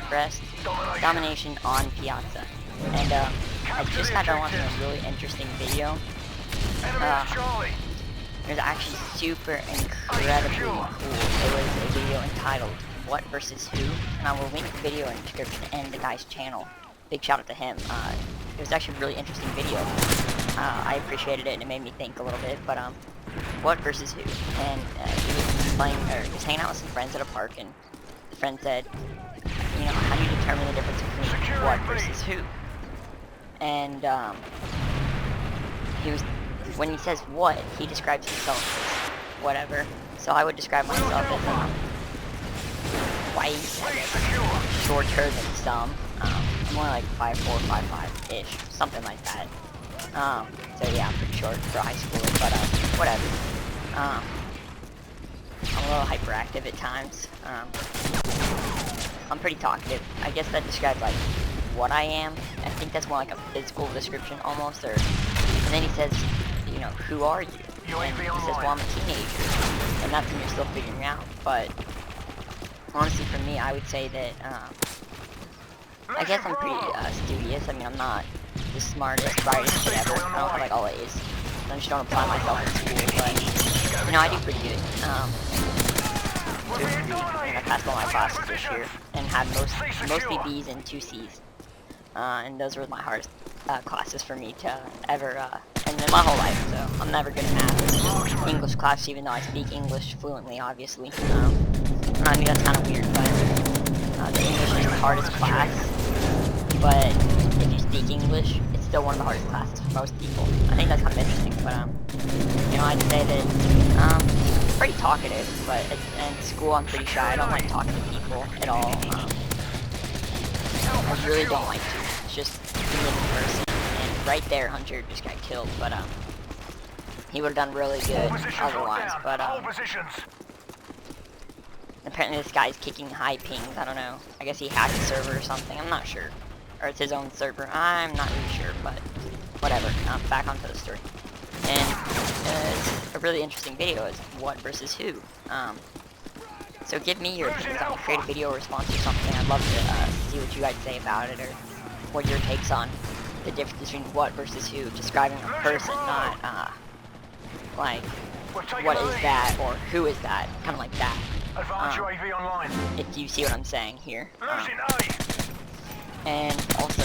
pressed Domination on Piazza. And I just got done watching a really interesting video. It was actually super incredibly cool. It was a video entitled What versus Who, and I will link the video in the description and the guy's channel. Big shout out to him. It was actually a really interesting video. I appreciated it and it made me think a little bit, but what versus who? And he was playing, or he was hanging out with some friends at a park, and the friend said, you know, how do you determine the difference between what versus who? And he was, when he says what, he describes himself as whatever. So I would describe myself as white, I guess, shorter than some. More like 5'4", 5'5"-ish, something like that. So yeah, I'm pretty short for high school, but whatever. I'm a little hyperactive at times. I'm pretty talkative. I guess that describes like what I am. I think that's more like a physical description almost. Or and then he says, you know, who are you? And he says, well, I'm a teenager, and that's when you're still figuring out. But honestly, for me, I would say that I guess I'm pretty studious. I mean, I'm not the smartest, brightest kid ever. I don't have like all A's. I just don't apply myself in school, but you know, I do pretty good. I passed all my classes this year and had mostly B's and 2 C's. And those were my hardest classes for me to ever and in my whole life. So I'm never good at math. English class, even though I speak English fluently, obviously. I mean, that's kind of weird, but the English is the hardest class. But if you speak English, it's still one of the hardest classes for most people. I think that's kind of interesting, but you know, I'd say that I'm pretty talkative, but in school I'm pretty shy. I don't like talking to people at all. I really don't like to. It's just being in person. And right there, Hunter just got killed, but he would have done really good otherwise. But apparently this guy's kicking high pings. I don't know. I guess he hacked the server or something. I'm not sure. Or it's his own server. I'm not really sure, but whatever. Back onto the story. And it's a really interesting video. It's what versus who. So give me your opinions on it. Create a video response or something. I'd love to see what you guys say about it, or what your takes on the difference between what versus who. Describing a person, not like what is that or who is that. Kind of like that. If you see what I'm saying here. And also,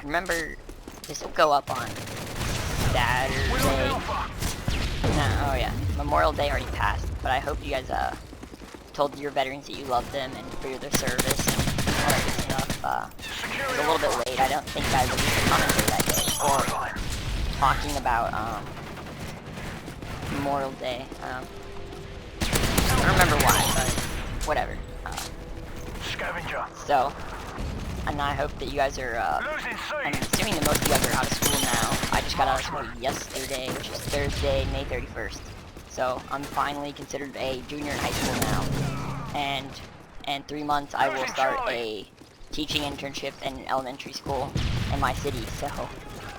remember, this will go up on Saturday. No, oh yeah, Memorial Day already passed, but I hope you guys told your veterans that you love them and for their service and all that good stuff. It was a little bit late. I don't think I released a commentary that day, or talking about Memorial Day. I don't remember why, but whatever. So, and I hope that you guys are, I'm assuming that most of you guys are out of school now. I just got out of school yesterday, which is Thursday, May 31st. So, I'm finally considered a junior in high school now. And in 3 months, I will start a teaching internship in an elementary school in my city. So,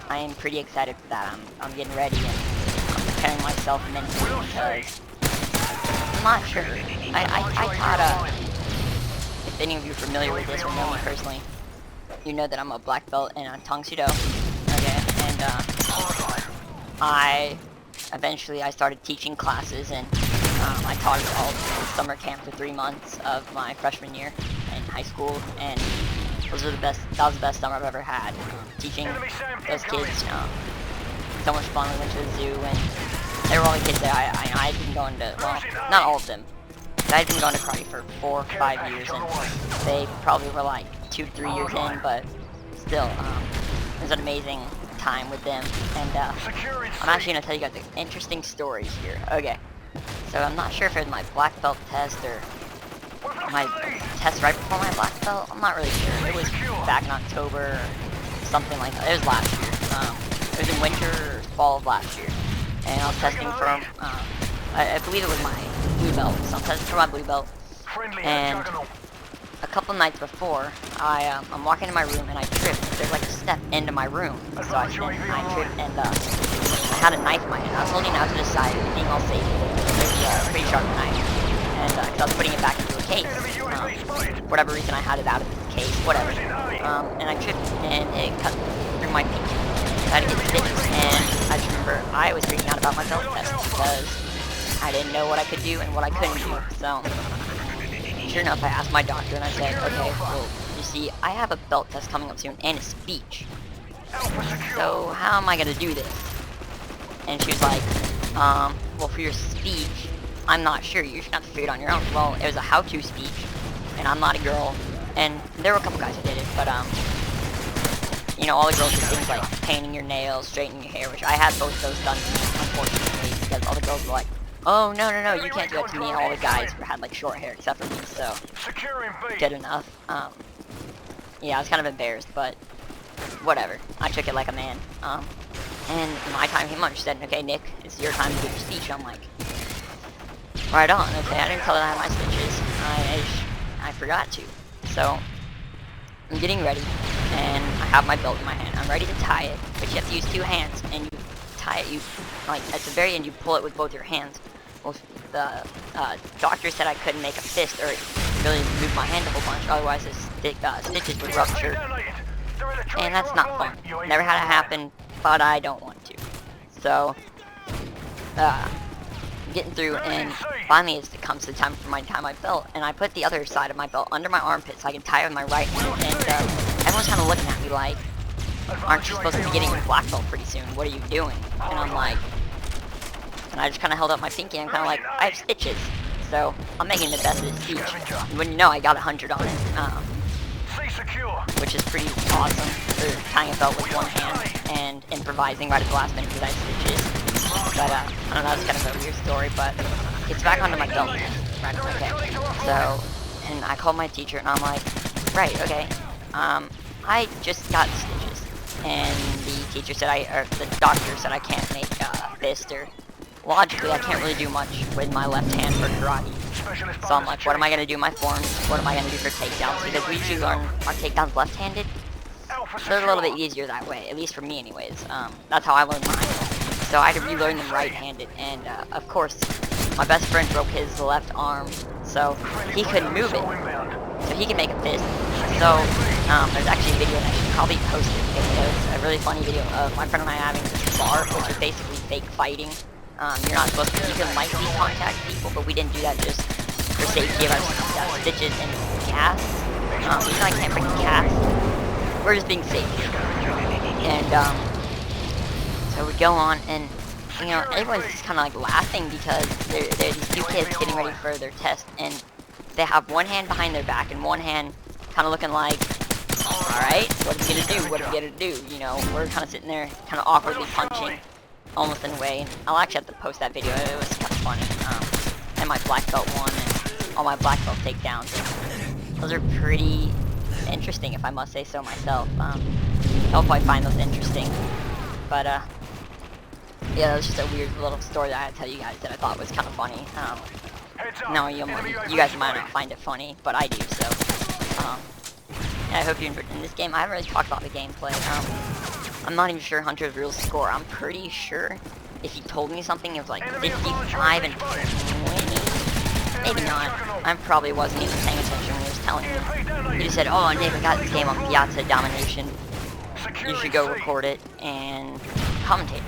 I am pretty excited for that. I'm getting ready, and I'm preparing myself mentally because I'm not sure. I taught, if any of you are familiar with this or know me personally, you know that I'm a black belt in Tang Soo Do. Okay, and I started teaching classes, and I taught at all summer camp for 3 months of my freshman year in high school, and that was the best summer I've ever had. Teaching those kids, so much fun. We went to the zoo, and they were all the kids that I'd been going to, well, not all of them. I'd been going to karate for 4 or 5 years, and they probably were like 2 to 3 years in, but still, it was an amazing time with them. And I'm actually going to tell you guys an interesting story here. Okay, so I'm not sure if it was my black belt test or my test right before my black belt. I'm not really sure. It was back in October or something like that. It was last year. It was in winter or fall of last year, and I was testing for I believe it was my blue belt, so I'm testing for my blue belt. And a couple nights before, I'm walking in my room and I tripped. There's like a step into my room, so I tripped and I had a knife in my hand. I was holding it out to the side, being all safe. It was a pretty sharp knife, and because I was putting it back into a case. For whatever reason, I had it out of the case, whatever. And I tripped, and it cut through my pinky. I had to get stitches, and I just remember I was freaking out about my belt test because I didn't know what I could do and what I couldn't do. So, sure enough, I asked my doctor, and I said, okay, well, you see, I have a belt test coming up soon, and a speech. So, how am I going to do this? And she was like, well, for your speech, I'm not sure. You're just going to have to figure it on your own. Well, it was a how-to speech, and I'm not a girl, and there were a couple guys who did it, but, you know, all the girls did things like painting your nails, straightening your hair, which I had both those done, unfortunately, because all the girls were like, oh, no, you can't do that to me, and all the guys had, like, short hair, except for me, so, good enough. Yeah, I was kind of embarrassed, but whatever. I took it like a man. And my time came on. She said, okay, Nick, it's your time to give your speech. I'm like, right on. Okay, I didn't tell her I had my stitches. I forgot to. So, I'm getting ready, and I have my belt in my hand. I'm ready to tie it, but you have to use two hands, and you tie it, like, at the very end, you pull it with both your hands. Well, the doctor said I couldn't make a fist, or really move my hand a whole bunch, otherwise the stitches would rupture. And that's not fun. Never had it happen, but I don't want to. So, getting through, and finally it comes to the time for my tie my belt, and I put the other side of my belt under my armpit so I can tie it with my right hand, and everyone's kind of looking at me like, aren't you supposed to be getting your black belt pretty soon? What are you doing? And I'm like, and I just kind of held up my pinky, and I'm kind of like, I have stitches. So, I'm making the best of this speech. And when you know, I got 100 on it. Which is pretty awesome for tying a belt with one hand and improvising right at the last minute because I had stitches. But, I don't know, it's kind of a weird story, but it's back onto my belt. Right, okay. So, and I called my teacher, and I'm like, right, okay, I just got stitches. And the teacher said or the doctor said I can't make a fist, or logically I can't really do much with my left hand for karate. So I'm like, what am I going to do in my forms? What am I going to do for takedowns? Because we usually learn our takedowns left-handed. They're a little bit easier that way, at least for me anyways. That's how I learned mine. So I had to relearn them right-handed. And, of course, my best friend broke his left arm, so he couldn't move it. So he can make a fist. So, there's actually a video, and I should probably post it, because it's a really funny video of my friend and I having this bar, which is basically fake fighting. You're not supposed to, you can lightly contact people, but we didn't do that just for safety of our stitches and gas. Even though I can't bring gas, we're just being safe. And, so we go on, and, you know, everyone's just kind of like laughing because they're these two kids getting ready for their test, and they have one hand behind their back and one hand kind of looking like, alright, what are we gonna do? What are we gonna do? You know, we're kind of sitting there, kind of awkwardly punching. Almost in a way. I'll actually have to post that video. It was kind of funny. And my black belt one, and all my black belt takedowns. Those are pretty interesting, if I must say so myself. I'll probably find those interesting. But, yeah, that was just a weird little story that I had to tell you guys that I thought was kind of funny. No, you guys might not find it funny, but I do, so. Yeah, I hope you enjoyed in this game. I haven't really talked about the gameplay. I'm not even sure Hunter's real score. I'm pretty sure if he told me something, it was like 55 and 20. Maybe not. I probably wasn't even paying attention when he was telling me. He just said, oh, Nick, I got this game on Piazza, Domination. You should go record it and commentate.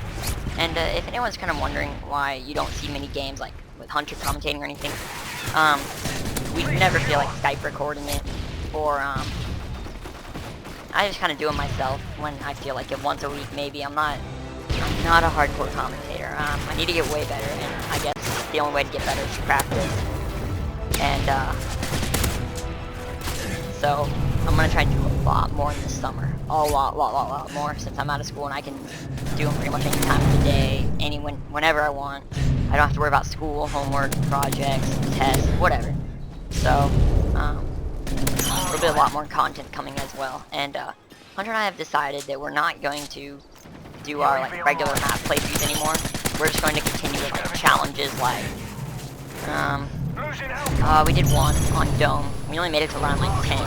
And if anyone's kind of wondering why you don't see many games like with Hunter commentating or anything, we never feel like Skype recording it, or I just kind of do it myself when I feel like it once a week maybe. I'm not a hardcore commentator. I need to get way better, and I guess the only way to get better is to practice. And so I'm gonna try to do a lot more in the summer. A lot more, since I'm out of school and I can do them pretty much any time of the day, whenever I want. I don't have to worry about school, homework, projects, tests, whatever. So there'll be a lot more content coming as well. And Hunter and I have decided that we're not going to do our like regular map playthroughs anymore. We're just going to continue with like challenges like we did one on Dome. We only made it to round like 10,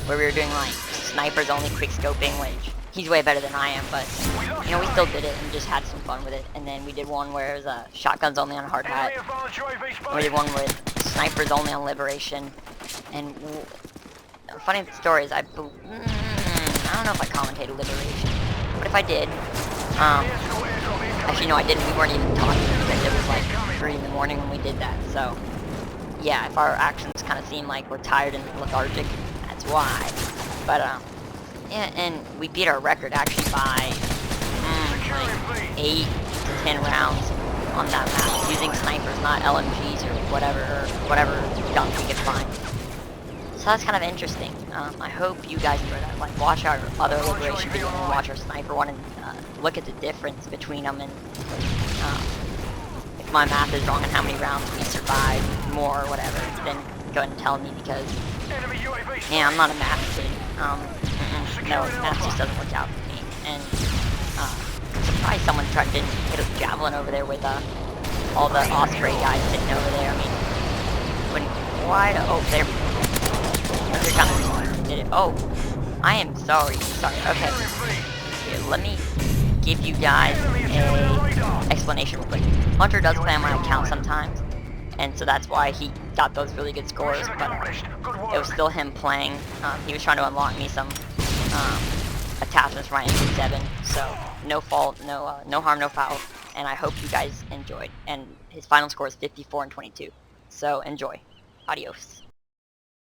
where we were doing like snipers only quick scoping, which he's way better than I am, but you know, we still did it and just had some fun with it. And then we did one where it was shotguns only on a hard hat. We did one with snipers only on Liberation, and funny story is I don't know if I commentated Liberation, but if I did, actually no I didn't, we weren't even talking because it was like 3 in the morning when we did that, so yeah, if our actions kind of seem like we're tired and lethargic, that's why. But yeah, and we beat our record actually by like 8 to 10 rounds on that map using snipers, not LMGs or whatever guns we could find. So that's kind of interesting. I hope you guys enjoy that. Like, watch our other Liberation video and watch our sniper one and look at the difference between them. And if my math is wrong on how many rounds we survived, more or whatever, then go ahead and tell me because yeah, I'm not a math kid. No, math just doesn't work out for me. And I'm surprised someone didn't hit a javelin over there with all the Osprey guys sitting over there. I mean, oh, there we go. They're kind of did it. Oh, I am sorry. Okay. Here, let me give you guys a explanation real quick. Hunter does play on my account sometimes, and so that's why he got those really good scores, but it was still him playing. He was trying to unlock me some attachments for my MW3, so no fault, no harm, no foul, and I hope you guys enjoyed. And his final score is 54 and 22, so enjoy. Adios.